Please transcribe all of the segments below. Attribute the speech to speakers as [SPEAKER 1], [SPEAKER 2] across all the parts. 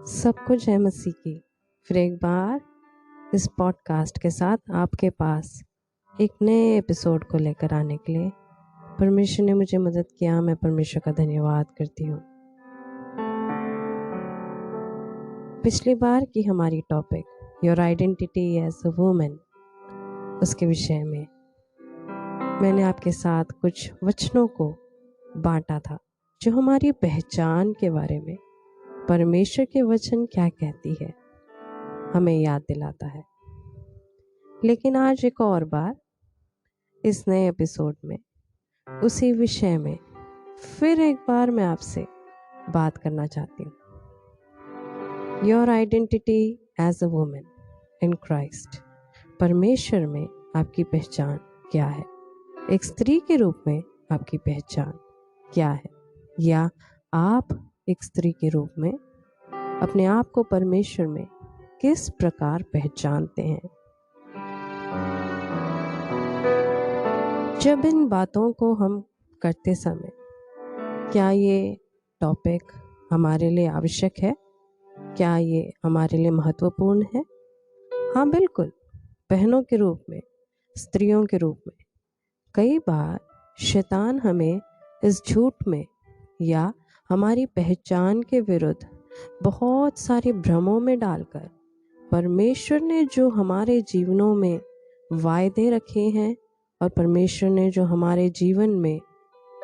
[SPEAKER 1] सब कुछ है मसीह की। फिर एक बार इस पॉडकास्ट के साथ आपके पास एक नए एपिसोड को लेकर आने के लिए परमेश्वर ने मुझे मदद किया। मैं परमेश्वर का धन्यवाद करती हूँ। पिछली बार की हमारी topic your identity as a woman, उसके विषय में मैंने आपके साथ कुछ वचनों को बांटा था जो हमारी पहचान के बारे में परमेश्वर के वचन क्या कहती है हमें याद दिलाता है। लेकिन आज एक और बार इस नए एपिसोड में उसी विषय में फिर एक बार मैं आपसे बात करना चाहती हूँ। Your identity as a woman in Christ. परमेश्वर में आपकी पहचान क्या है? एक स्त्री के रूप में आपकी पहचान क्या है? या आप एक स्त्री के रूप में अपने आप को परमेश्वर में किस प्रकार पहचानते हैं? जब इन बातों को हम करते समय क्या ये टॉपिक हमारे लिए आवश्यक है? क्या ये हमारे लिए महत्वपूर्ण है? हाँ, बिल्कुल। बहनों के रूप में, स्त्रियों के रूप में कई बार शैतान हमें इस झूठ में या हमारी पहचान के विरुद्ध बहुत सारे भ्रमों में डालकर परमेश्वर ने जो हमारे जीवनों में वायदे रखे हैं और परमेश्वर ने जो हमारे जीवन में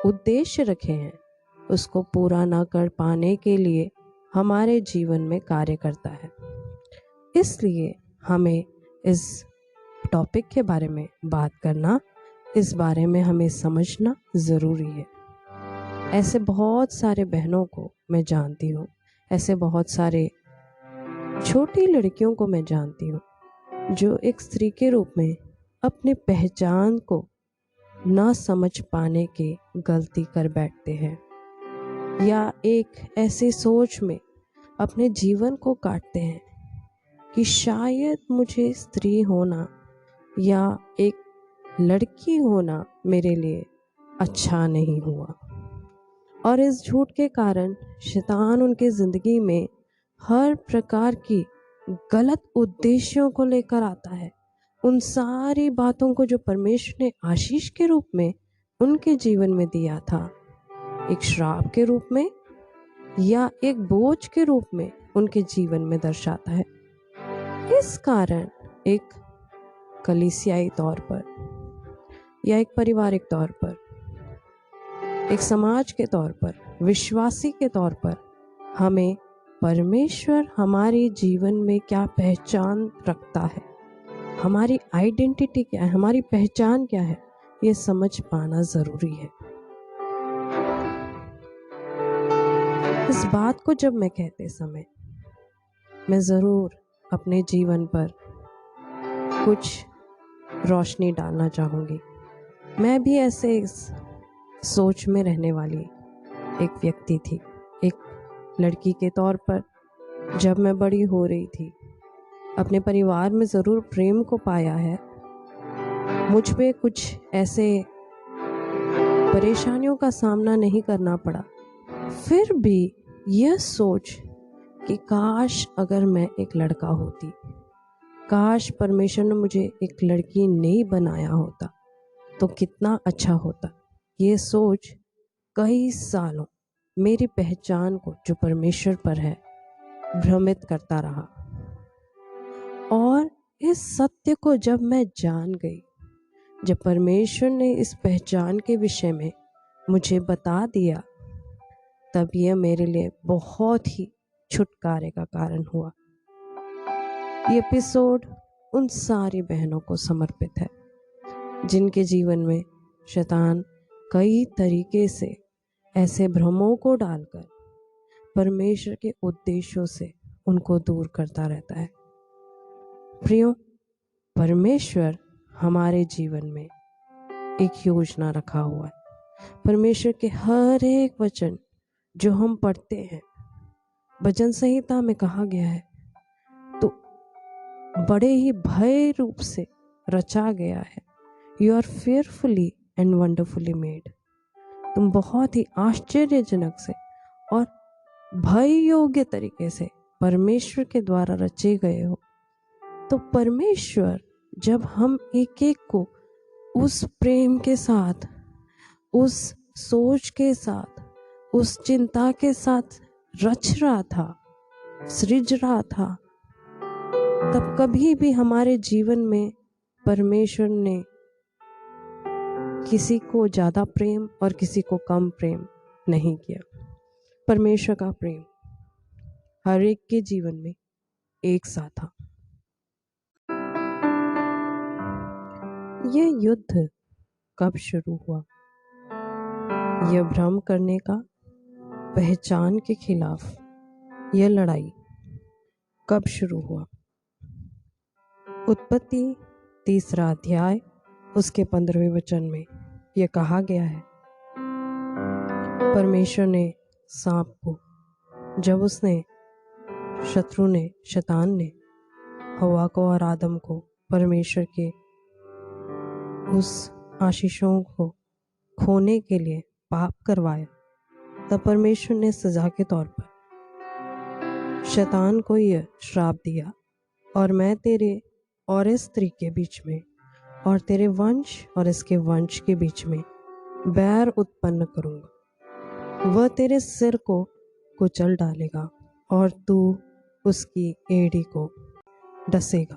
[SPEAKER 1] उद्देश्य रखे हैं उसको पूरा ना कर पाने के लिए हमारे जीवन में कार्य करता है। इसलिए हमें इस टॉपिक के बारे में बात करना, इस बारे में हमें समझना ज़रूरी है। ऐसे बहुत सारे बहनों को मैं जानती हूँ, ऐसे बहुत सारे छोटी लड़कियों को मैं जानती हूँ जो एक स्त्री के रूप में अपनी पहचान को ना समझ पाने की गलती कर बैठते हैं या एक ऐसी सोच में अपने जीवन को काटते हैं कि शायद मुझे स्त्री होना या एक लड़की होना मेरे लिए अच्छा नहीं हुआ। और इस झूठ के कारण शैतान उनके ज़िंदगी में हर प्रकार की गलत उद्देश्यों को लेकर आता है। उन सारी बातों को जो परमेश्वर ने आशीष के रूप में उनके जीवन में दिया था, एक श्राप के रूप में या एक बोझ के रूप में उनके जीवन में दर्शाता है। इस कारण एक कलीसियाई तौर पर या एक पारिवारिक तौर पर, एक समाज के तौर पर, विश्वासी के तौर पर हमें परमेश्वर हमारे जीवन में क्या पहचान रखता है, हमारी आइडेंटिटी क्या है, हमारी पहचान क्या है, ये समझ पाना ज़रूरी है। इस बात को जब मैं कहते समय मैं ज़रूर अपने जीवन पर कुछ रोशनी डालना चाहूँगी। मैं भी ऐसे इस सोच में रहने वाली एक व्यक्ति थी। एक लड़की के तौर पर जब मैं बड़ी हो रही थी, अपने परिवार में ज़रूर प्रेम को पाया है। मुझ पे कुछ ऐसे परेशानियों का सामना नहीं करना पड़ा। फिर भी यह सोच कि काश अगर मैं एक लड़का होती, काश परमेश्वर ने मुझे एक लड़की नहीं बनाया होता तो कितना अच्छा होता। ये सोच कई सालों मेरी पहचान को जो परमेश्वर पर है भ्रमित करता रहा। और इस सत्य को जब मैं जान गई, जब परमेश्वर ने इस पहचान के विषय में मुझे बता दिया, तब यह मेरे लिए बहुत ही छुटकारे का कारण हुआ। ये एपिसोड उन सारी बहनों को समर्पित है जिनके जीवन में शैतान कई तरीके से ऐसे भ्रमों को डालकर परमेश्वर के उद्देश्यों से उनको दूर करता रहता है। प्रियो, परमेश्वर हमारे जीवन में एक योजना रखा हुआ है। परमेश्वर के हर एक वचन जो हम पढ़ते हैं, भजन संहिता में कहा गया है, तो बड़े ही भय रूप से रचा गया है। You are fearfully and wonderfully made. तुम बहुत ही आश्चर्यजनक से और भय योग्य तरीके से परमेश्वर के द्वारा रचे गए हो, तो परमेश्वर जब हम एक एक को उस प्रेम के साथ, उस सोच के साथ, उस चिंता के साथ रच रहा था, सृज रहा था, तब कभी भी हमारे जीवन में परमेश्वर ने किसी को ज़्यादा प्रेम और किसी को कम प्रेम नहीं किया। परमेश्वर का प्रेम हर एक के जीवन में एक सा था। यह युद्ध कब शुरू हुआ? यह भ्रम करने का, पहचान के खिलाफ यह लड़ाई कब शुरू हुआ? उत्पत्ति 3 अध्याय उसके 15वें वचन में यह कहा गया है, परमेश्वर ने सांप को, जब उसने शैतान ने हवा को और आदम को परमेश्वर के उस आशीषों को खोने के लिए पाप करवाया, तब परमेश्वर ने सजा के तौर पर शैतान को यह श्राप दिया, और मैं तेरे और इस स्त्री के बीच में और तेरे वंश और इसके वंश के बीच में बैर उत्पन्न करूंगा। वह तेरे सिर को कुचल डालेगा और तू उसकी एड़ी को डसेगा।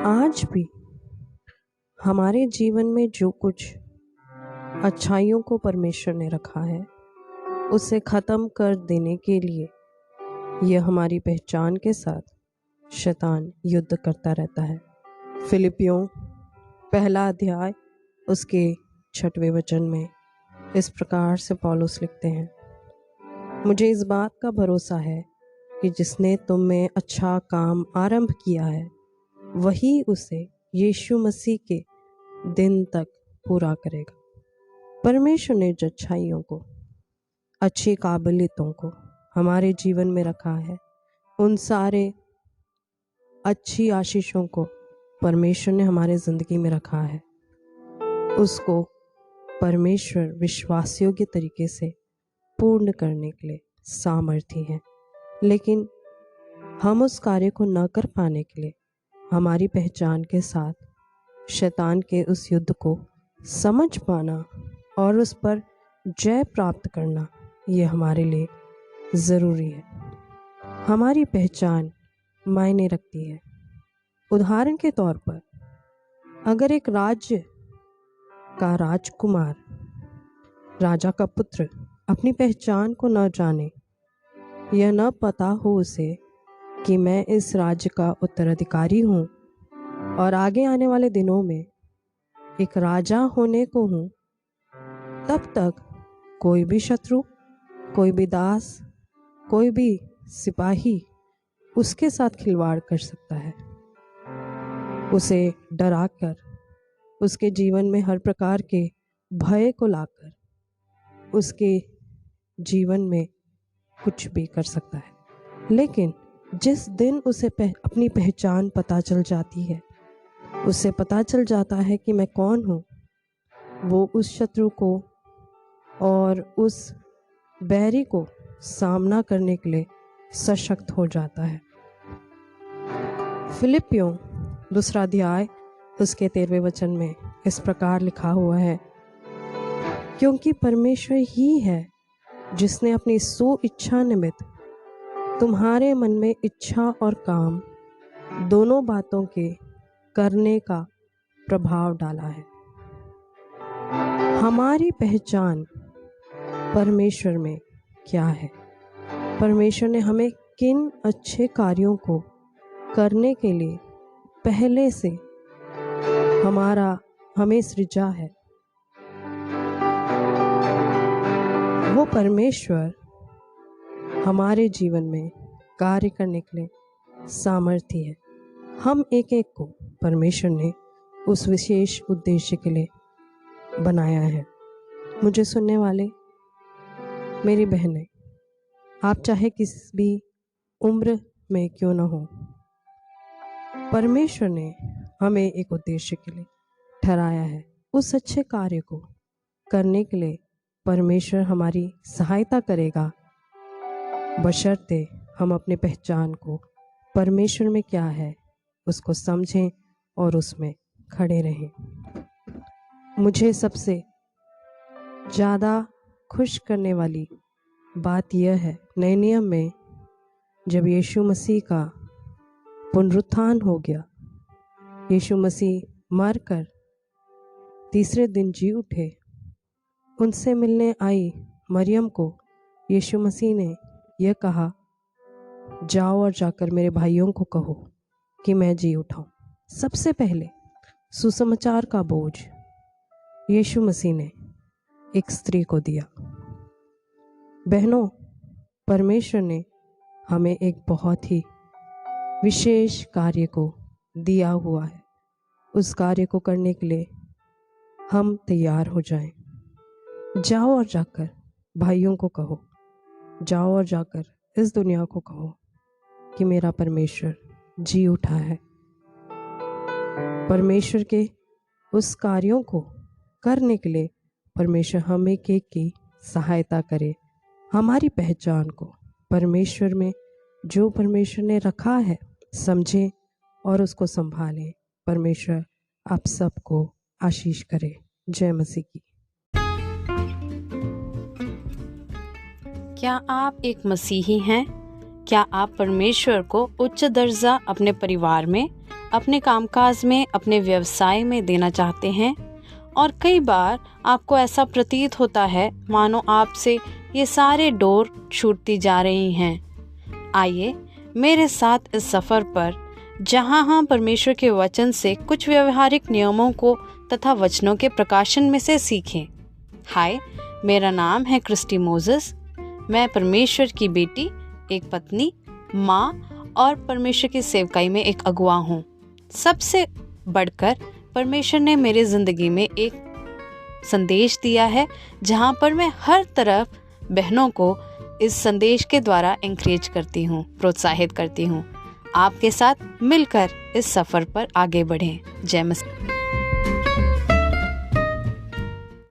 [SPEAKER 1] आज भी हमारे जीवन में जो कुछ अच्छाइयों को परमेश्वर ने रखा है, उसे खत्म कर देने के लिए यह हमारी पहचान के साथ शैतान युद्ध करता रहता है। फिलिपियों 1 अध्याय उसके 6वें वचन में इस प्रकार से पौलुस लिखते हैं, मुझे इस बात का भरोसा है कि जिसने तुम में अच्छा काम आरंभ किया है, वही उसे यीशु मसीह के दिन तक पूरा करेगा। परमेश्वर ने जो अच्छाइयों को, अच्छी काबिलियतों को हमारे जीवन में रखा है, उन सारे अच्छी आशीषों को परमेश्वर ने हमारे ज़िंदगी में रखा है, उसको परमेश्वर विश्वासयोग्य तरीके से पूर्ण करने के लिए सामर्थी है। लेकिन हम उस कार्य को न कर पाने के लिए हमारी पहचान के साथ शैतान के उस युद्ध को समझ पाना और उस पर जय प्राप्त करना, ये हमारे लिए ज़रूरी है। हमारी पहचान मायने रखती है। उदाहरण के तौर पर, अगर एक राज्य का राजकुमार, राजा का पुत्र अपनी पहचान को न जाने, यह न पता हो उसे कि मैं इस राज्य का उत्तराधिकारी हूँ और आगे आने वाले दिनों में एक राजा होने को हूँ, तब तक कोई भी शत्रु, कोई भी दास, कोई भी सिपाही उसके साथ खिलवाड़ कर सकता है, उसे डराकर, उसके जीवन में हर प्रकार के भय को लाकर उसके जीवन में कुछ भी कर सकता है। लेकिन जिस दिन उसे अपनी पहचान पता चल जाती है, उसे पता चल जाता है कि मैं कौन हूँ, वो उस शत्रु को और उस बैरी को सामना करने के लिए सशक्त हो जाता है। फिलिपियों 2 अध्याय उसके 13वें वचन में इस प्रकार लिखा हुआ है, क्योंकि परमेश्वर ही है जिसने अपनी सो इच्छा निमित्त तुम्हारे मन में इच्छा और काम दोनों बातों के करने का प्रभाव डाला है। हमारी पहचान परमेश्वर में क्या है? परमेश्वर ने हमें किन अच्छे कार्यों को करने के लिए पहले से हमें सृजा है। वो परमेश्वर हमारे जीवन में कार्य करने के लिए सामर्थी है। हम एक एक को परमेश्वर ने उस विशेष उद्देश्य के लिए बनाया है। मुझे सुनने वाले मेरी बहनें, आप चाहे किस भी उम्र में क्यों न हो, परमेश्वर ने हमें एक उद्देश्य के लिए ठहराया है। उस अच्छे कार्य को करने के लिए परमेश्वर हमारी सहायता करेगा बशर्ते हम अपनी पहचान को परमेश्वर में क्या है उसको समझें और उसमें खड़े रहें। मुझे सबसे ज़्यादा खुश करने वाली बात यह है, नए नियम में जब यीशु मसीह का पुनरुत्थान हो गया, यीशु मसीह मरकर तीसरे दिन जी उठे, उनसे मिलने आई मरियम को यीशु मसीह ने यह कहा, जाओ और जाकर मेरे भाइयों को कहो कि मैं जी उठाऊं। सबसे पहले सुसमाचार का बोझ यीशु मसीह ने एक स्त्री को दिया। बहनों, परमेश्वर ने हमें एक बहुत ही विशेष कार्य को दिया हुआ है। उस कार्य को करने के लिए हम तैयार हो जाएं। जाओ और जाकर भाइयों को कहो, जाओ और जाकर इस दुनिया को कहो कि मेरा परमेश्वर जी उठा है। परमेश्वर के उस कार्यों को करने के लिए परमेश्वर हम एक की सहायता करे। हमारी पहचान को परमेश्वर में, जो परमेश्वर ने रखा है, समझें और उसको संभालें। परमेश्वर आप सबको आशीष करे। जय मसीह की।
[SPEAKER 2] क्या आप एक मसीही हैं? क्या आप परमेश्वर को उच्च दर्जा अपने परिवार में, अपने कामकाज में, अपने व्यवसाय में देना चाहते हैं? और कई बार आपको ऐसा प्रतीत होता है मानो आपसे ये सारे डोर छूटती जा रही हैं। आइए मेरे साथ इस सफर पर, जहां हम परमेश्वर के वचन से कुछ व्यवहारिक नियमों को तथा वचनों के प्रकाशन में से सीखें। हाय, मेरा नाम है क्रिस्टी मोजेस। मैं परमेश्वर की बेटी, एक पत्नी, माँ और परमेश्वर की सेवकाई में एक अगुआ हूँ। सबसे बढ़कर परमेश्वर ने मेरी जिंदगी में एक संदेश दिया है, जहाँ पर मैं हर तरफ बहनों को इस संदेश के द्वारा एनकरेज करती हूँ, प्रोत्साहित करती हूँ। आपके साथ मिलकर इस सफर पर आगे बढ़ें। जय मसीह।